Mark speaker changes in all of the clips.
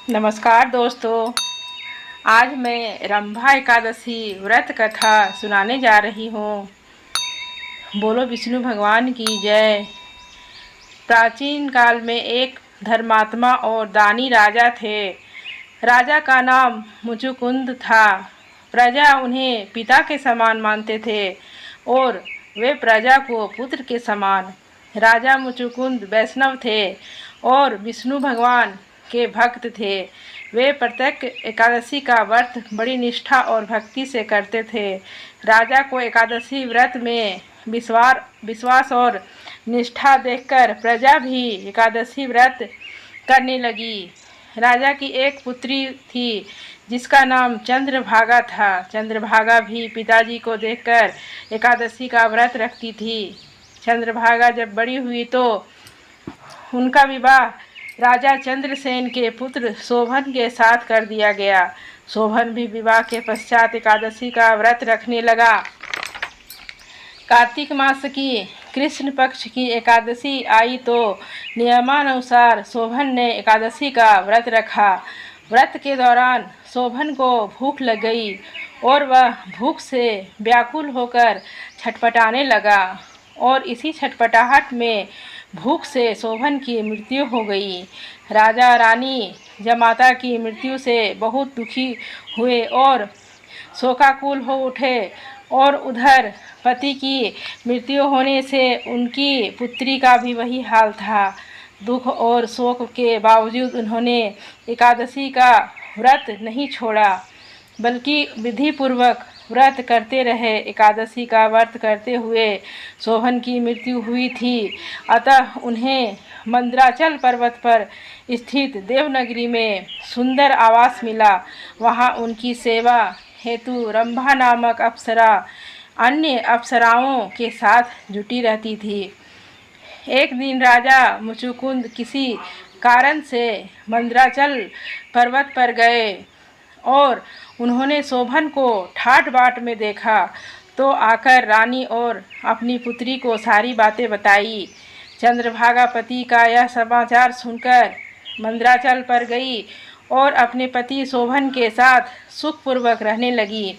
Speaker 1: नमस्कार दोस्तों। आज मैं रंभा एकादशी व्रत कथा सुनाने जा रही हूँ। बोलो विष्णु भगवान की जय। प्राचीन काल में एक धर्मात्मा और दानी राजा थे। राजा का नाम मुचुकुंद था। प्रजा उन्हें पिता के समान मानते थे और वे प्रजा को पुत्र के समान। राजा मुचुकुंद वैष्णव थे और विष्णु भगवान के भक्त थे। वे प्रत्येक एकादशी का व्रत बड़ी निष्ठा और भक्ति से करते थे। राजा को एकादशी व्रत में विश्वास और निष्ठा देखकर प्रजा भी एकादशी व्रत करने लगी। राजा की एक पुत्री थी जिसका नाम चंद्रभागा था। चंद्रभागा भी पिताजी को देखकर एकादशी का व्रत रखती थी। चंद्रभागा जब बड़ी हुई तो उनका विवाह राजा चंद्रसेन के पुत्र शोभन के साथ कर दिया गया। शोभन भी विवाह के पश्चात एकादशी का व्रत रखने लगा। कार्तिक मास की कृष्ण पक्ष की एकादशी आई तो नियमानुसार शोभन ने एकादशी का व्रत रखा। व्रत के दौरान शोभन को भूख लग गई और वह भूख से व्याकुल होकर छटपटाने लगा और इसी छटपटाहट में भूख से शोभन की मृत्यु हो गई। राजा रानी जमाता की मृत्यु से बहुत दुखी हुए और शोकाकुल हो उठे और उधर पति की मृत्यु होने से उनकी पुत्री का भी वही हाल था। दुख और शोक के बावजूद उन्होंने एकादशी का व्रत नहीं छोड़ा बल्कि विधिपूर्वक व्रत करते रहे। एकादशी का व्रत करते हुए शोभन की मृत्यु हुई थी, अतः उन्हें मंद्राचल पर्वत पर स्थित देवनगरी में सुंदर आवास मिला। वहाँ उनकी सेवा हेतु रंभा नामक अप्सरा अन्य अप्सराओं के साथ जुटी रहती थी। एक दिन राजा मुचुकुंद किसी कारण से मंद्राचल पर्वत पर गए और उन्होंने शोभन को ठाट बाट में देखा तो आकर रानी और अपनी पुत्री को सारी बातें बताई। चंद्रभागा पति का यह समाचार सुनकर मंद्राचल पर गई और अपने पति शोभन के साथ सुखपूर्वक रहने लगी।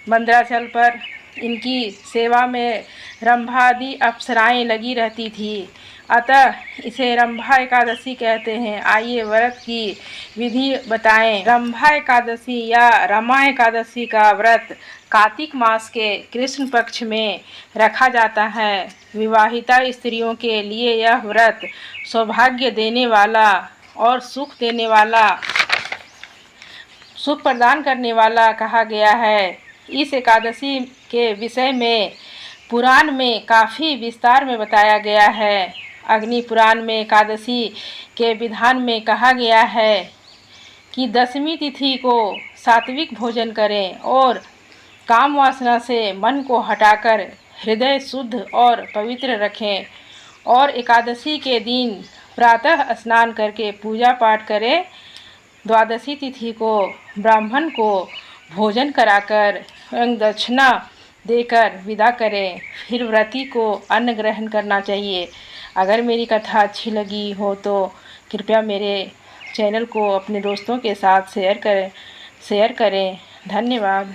Speaker 1: मंद्राचल पर इनकी सेवा में रंभादि अप्सराएं लगी रहती थी, अतः इसे रंभा एकादशी कहते हैं। आइए व्रत की विधि बताएं। रंभा एकादशी या रमा एकादशी का व्रत कार्तिक मास के कृष्ण पक्ष में रखा जाता है। विवाहिता स्त्रियों के लिए यह व्रत सौभाग्य देने वाला और सुख देने वाला, सुख प्रदान करने वाला कहा गया है। इस एकादशी के विषय में पुराण में काफ़ी विस्तार में बताया गया है। अग्नि पुराण में एकादशी के विधान में कहा गया है कि दशमी तिथि को सात्विक भोजन करें और काम वासना से मन को हटाकर हृदय शुद्ध और पवित्र रखें और एकादशी के दिन प्रातः स्नान करके पूजा पाठ करें। द्वादशी तिथि को ब्राह्मण को भोजन कराकर दक्षिणा देकर विदा करें। फिर व्रती को अन्न ग्रहण करना चाहिए। अगर मेरी कथा अच्छी लगी हो तो कृपया मेरे चैनल को अपने दोस्तों के साथ शेयर करें। धन्यवाद।